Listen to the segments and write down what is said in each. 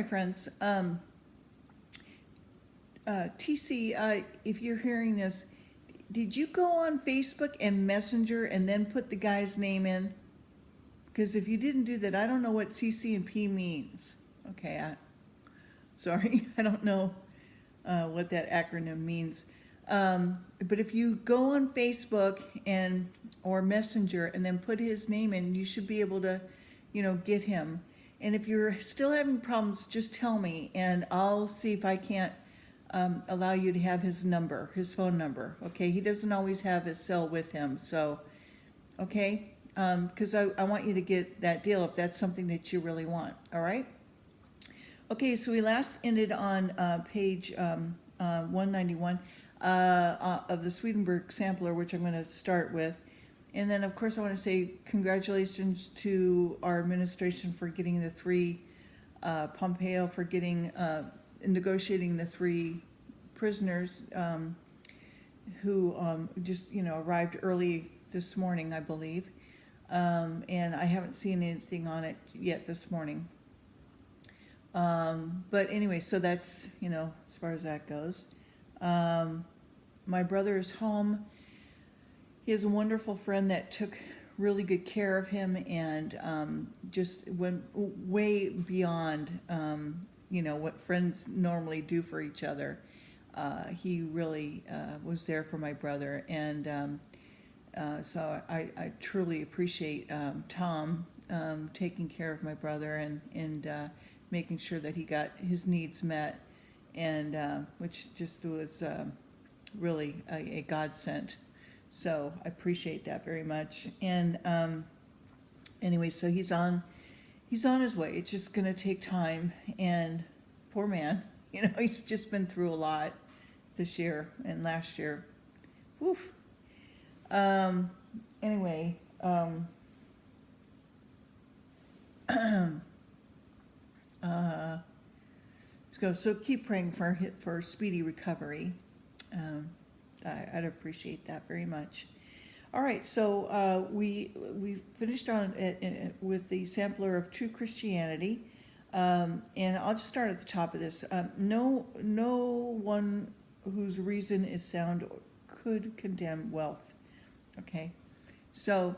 my friends. TC, if you're hearing this, did you go on Facebook and Messenger and then put the guy's name in? Because if you didn't do that, I don't know what CC and P means. Okay, sorry, I don't know what that acronym means. But if you go on Facebook or Messenger and then put his name in, you should be able to, get him. And if you're still having problems, just tell me, and I'll see if I can't allow you to have his phone number. Okay, he doesn't always have his cell with him, so okay, because I want you to get that deal if that's something that you really want. All right. Okay, so we last ended on page 191 of the Swedenborg sampler, which I'm going to start with. And then, of course, I want to say congratulations to our administration for getting the three, Pompeo for getting, negotiating the three prisoners who just, arrived early this morning, I believe. And I haven't seen anything on it yet this morning. But anyway, so that's, as far as that goes. My brother is home. He has a wonderful friend that took really good care of him and just went way beyond, what friends normally do for each other. He really was there for my brother. And so I truly appreciate Tom taking care of my brother and making sure that he got his needs met, and which just was really a godsend. So I appreciate that very much. And anyway, so he's on his way. It's just going to take time. And poor man, he's just been through a lot this year and last year. Woof. Anyway, let's go. So keep praying for speedy recovery. I'd appreciate that very much. All right, so we finished on with the sampler of True Christianity, and I'll just start at the top of this. No one whose reason is sound could condemn wealth. Okay, so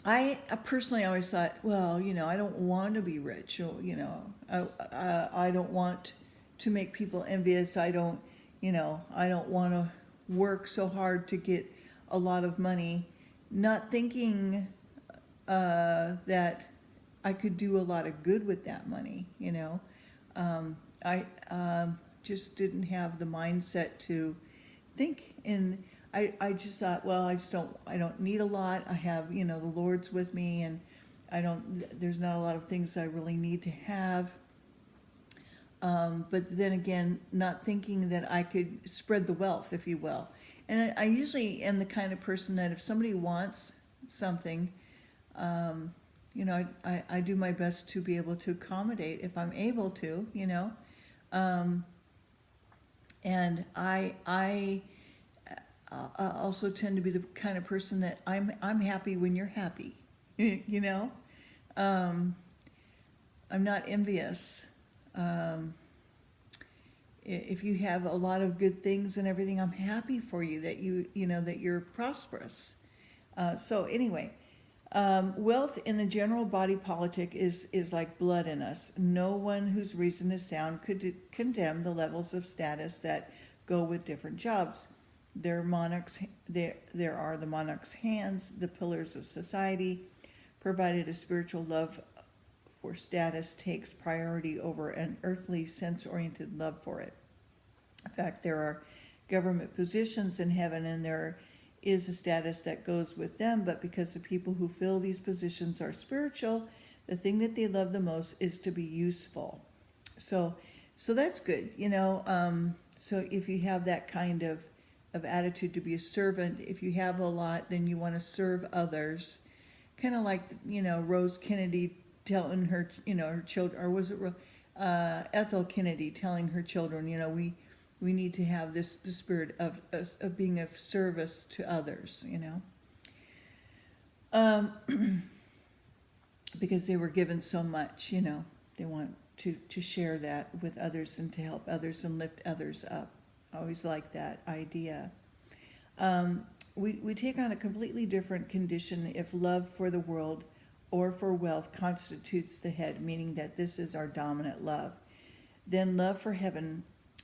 I personally always thought, well, I don't want to be rich. I don't want to make people envious. I don't want to work so hard to get a lot of money, not thinking that I could do a lot of good with that money. I just didn't have the mindset to think, and I just thought, well, I don't need a lot. I have, the Lord's with me, and there's not a lot of things I really need to have. But then again, not thinking that I could spread the wealth, if you will. And I usually am the kind of person that if somebody wants something, I do my best to be able to accommodate if I'm able to, and I also tend to be the kind of person that I'm happy when you're happy, I'm not envious. If you have a lot of good things and everything, I'm happy for you that that you're prosperous. So anyway, wealth in the general body politic is like blood in us. No one whose reason is sound could condemn the levels of status that go with different jobs. There are the monarch's hands, the pillars of society, provided a spiritual love for status takes priority over an earthly sense-oriented love for it. In fact, there are government positions in heaven, and there is a status that goes with them, but because the people who fill these positions are spiritual, the thing that they love the most is to be useful. So that's good, so if you have that kind of attitude to be a servant, if you have a lot, then you want to serve others, kind of like, Rose Kennedy telling her, her children, or was it Ethel Kennedy telling her children, we need to have the spirit of being of service to others, because they were given so much, They want to share that with others and to help others and lift others up. I always like that idea. We take on a completely different condition if love for the world or for wealth constitutes the head, meaning that this is our dominant love. Then love for heaven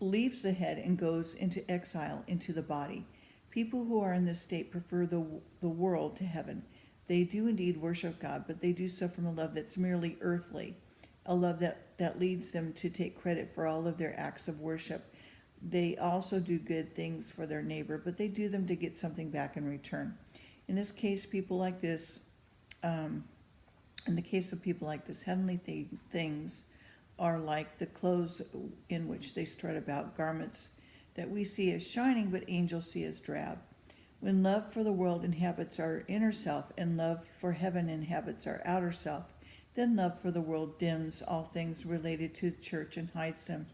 leaves the head and goes into exile into the body. People who are in this state prefer the world to heaven. They do indeed worship God, but they do so from a love that's merely earthly, a love that leads them to take credit for all of their acts of worship. They also do good things for their neighbor, but they do them to get something back in return. In this case, people like this, in the case of people like this, heavenly things are like the clothes in which they strut about, garments that we see as shining, but angels see as drab. When love for the world inhabits our inner self and love for heaven inhabits our outer self, then love for the world dims all things related to the church and hides them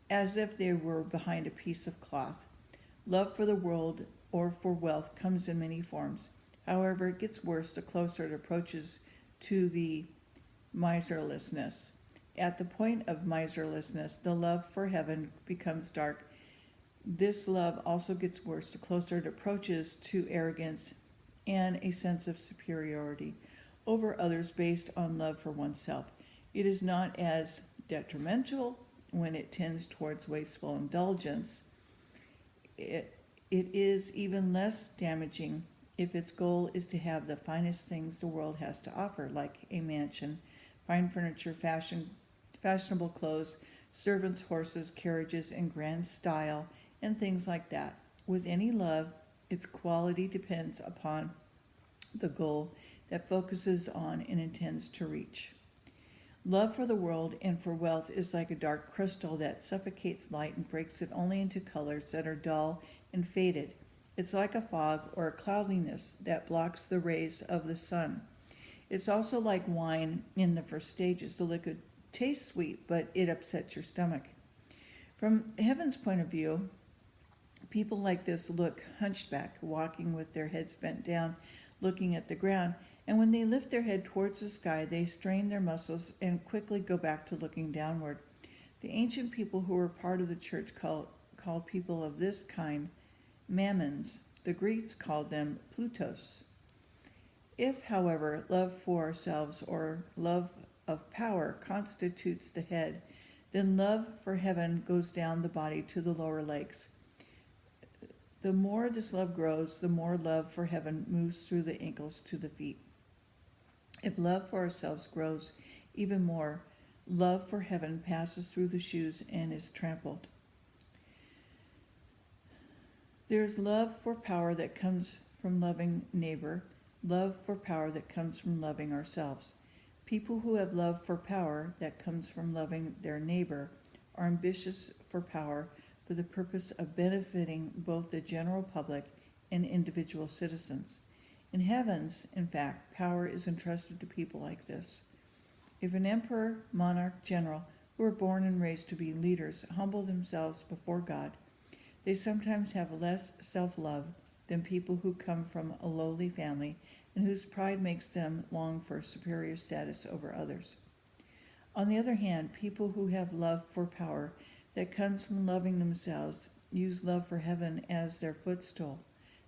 as if they were behind a piece of cloth. Love for the world or for wealth comes in many forms. However, it gets worse the closer it approaches to the miserlessness. At the point of miserlessness, the love for heaven becomes dark. This love also gets worse the closer it approaches to arrogance and a sense of superiority over others based on love for oneself. It is not as detrimental when it tends towards wasteful indulgence. It is even less damaging if its goal is to have the finest things the world has to offer, like a mansion, fine furniture, fashionable clothes, servants' horses, carriages in grand style, and things like that. With any love, its quality depends upon the goal that focuses on and intends to reach. Love for the world and for wealth is like a dark crystal that suffocates light and breaks it only into colors that are dull and faded. It's like a fog or a cloudiness that blocks the rays of the sun. It's also like wine in the first stages. The liquid tastes sweet, but it upsets your stomach. From heaven's point of view, people like this look hunchback, walking with their heads bent down, looking at the ground, and when they lift their head towards the sky, they strain their muscles and quickly go back to looking downward. The ancient people who were part of the church called people of this kind mammons. The Greeks called them Plutos. If, however, love for ourselves or love of power constitutes the head, then love for heaven goes down the body to the lower legs. The more this love grows, the more love for heaven moves through the ankles to the feet. If love for ourselves grows even more, love for heaven passes through the shoes and is trampled. There is love for power that comes from loving neighbor, love for power that comes from loving ourselves. People who have love for power that comes from loving their neighbor are ambitious for power for the purpose of benefiting both the general public and individual citizens. In heavens, in fact, power is entrusted to people like this. If an emperor, monarch, general, who are born and raised to be leaders, humble themselves before God, they sometimes have less self-love than people who come from a lowly family and whose pride makes them long for superior status over others. On the other hand, people who have love for power that comes from loving themselves use love for heaven as their footstool.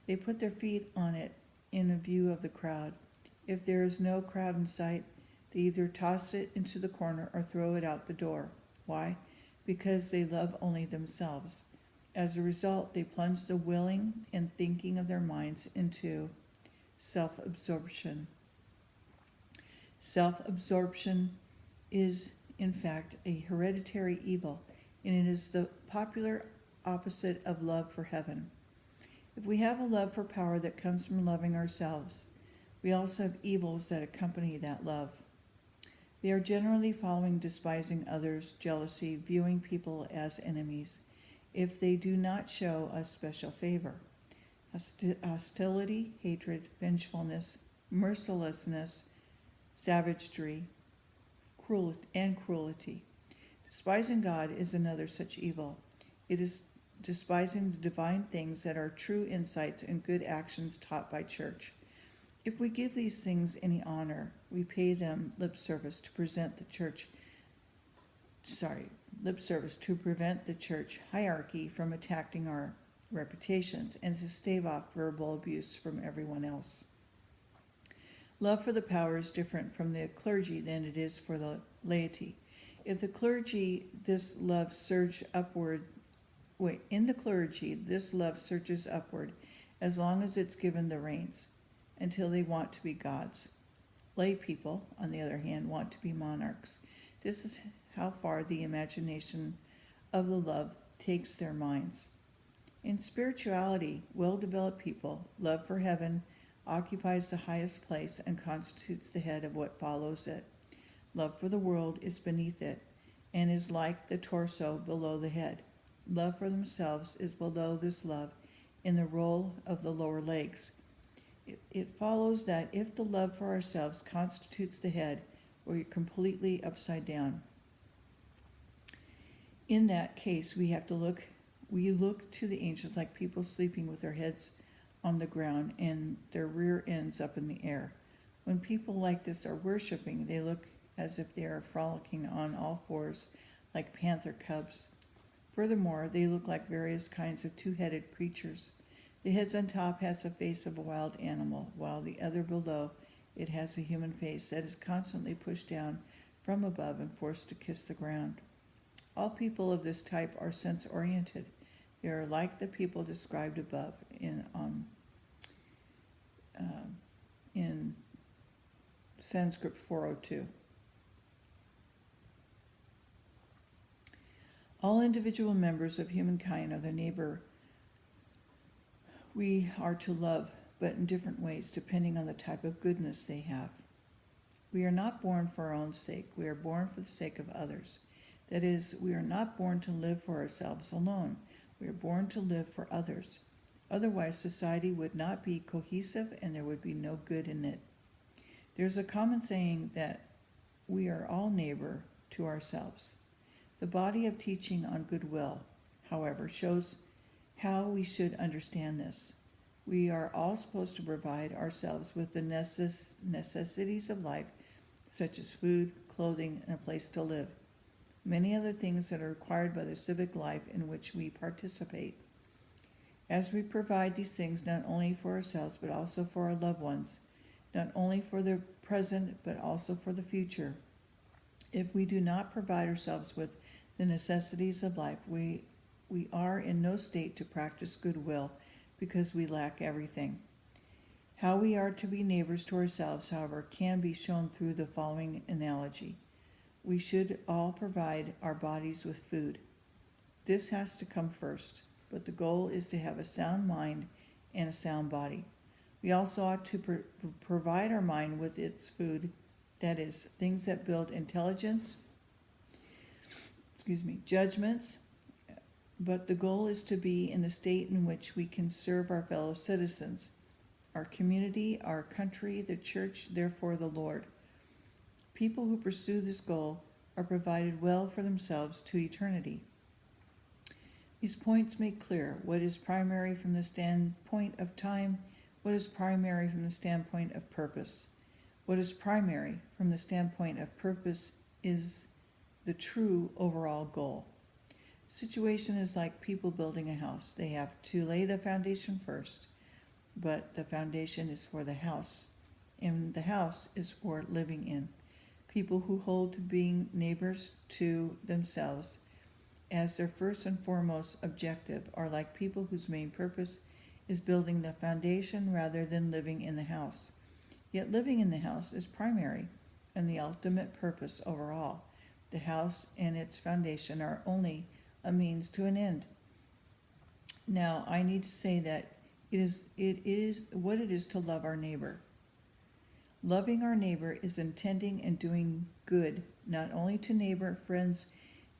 They put their feet on it in a view of the crowd. If there is no crowd in sight, they either toss it into the corner or throw it out the door. Why? Because they love only themselves. As a result, they plunge the willing and thinking of their minds into self-absorption. Self-absorption is, in fact, a hereditary evil, and it is the popular opposite of love for heaven. If we have a love for power that comes from loving ourselves, we also have evils that accompany that love. They are generally following despising others, jealousy, viewing people as enemies, if they do not show us special favor. Hostility, hatred, vengefulness, mercilessness, savagery, cruelty. Despising God is another such evil. It is despising the divine things that are true insights and good actions taught by church. If we give these things any honor, we pay them lip service to prevent the church hierarchy from attacking our reputations and to stave off verbal abuse from everyone else. Love for the power is different from the clergy than it is for the laity. If the clergy, this love surges upward. In the clergy, this love surges upward as long as it's given the reins, until they want to be gods. Lay people, on the other hand, want to be monarchs. This is how far the imagination of the love takes their minds. In spirituality, well-developed people, love for heaven occupies the highest place and constitutes the head of what follows it. Love for the world is beneath it and is like the torso below the head. Love for themselves is below this love in the role of the lower legs. It follows that if the love for ourselves constitutes the head, we're completely upside down. In that case, we look to the angels like people sleeping with their heads on the ground and their rear ends up in the air. When people like this are worshiping, they look as if they are frolicking on all fours like panther cubs. Furthermore, they look like various kinds of two-headed creatures. The head on top has the face of a wild animal, while the other below it has a human face that is constantly pushed down from above and forced to kiss the ground. All people of this type are sense-oriented. They are like the people described above in Sanskrit 402. All individual members of humankind are the neighbor we are to love, but in different ways depending on the type of goodness they have. We are not born for our own sake. We are born for the sake of others. That is, we are not born to live for ourselves alone. We are born to live for others. Otherwise, society would not be cohesive and there would be no good in it. There's a common saying that we are all neighbor to ourselves. The body of teaching on goodwill, however, shows how we should understand this. We are all supposed to provide ourselves with the necessities of life, such as food, clothing, and a place to live. Many other things that are required by the civic life in which we participate. As we provide these things not only for ourselves but also for our loved ones, not only for the present but also for the future, if we do not provide ourselves with the necessities of life, we are in no state to practice goodwill because we lack everything. How we are to be neighbors to ourselves, however, can be shown through the following analogy. We should all provide our bodies with food. This has to come first, but the goal is to have a sound mind and a sound body. We also ought to provide our mind with its food, that is, things that build intelligence, judgments, but the goal is to be in a state in which we can serve our fellow citizens, our community, our country, the church, therefore the Lord. People who pursue this goal are provided well for themselves to eternity. These points make clear what is primary from the standpoint of time, what is primary from the standpoint of purpose. What is primary from the standpoint of purpose is the true overall goal. Situation is like people building a house. They have to lay the foundation first, but the foundation is for the house, and the house is for living in. People who hold to being neighbors to themselves as their first and foremost objective are like people whose main purpose is building the foundation rather than living in the house. Yet living in the house is primary and the ultimate purpose overall. The house and its foundation are only a means to an end. Now, I need to say that it is what it is to love our neighbor. Loving our neighbor is intending and doing good, not only to neighbor, friends,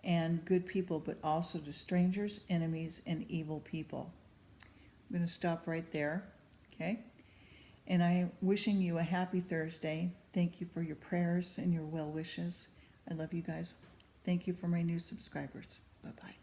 and good people, but also to strangers, enemies, and evil people. I'm going to stop right there, okay? And I'm wishing you a happy Thursday. Thank you for your prayers and your well wishes. I love you guys. Thank you for my new subscribers. Bye-bye.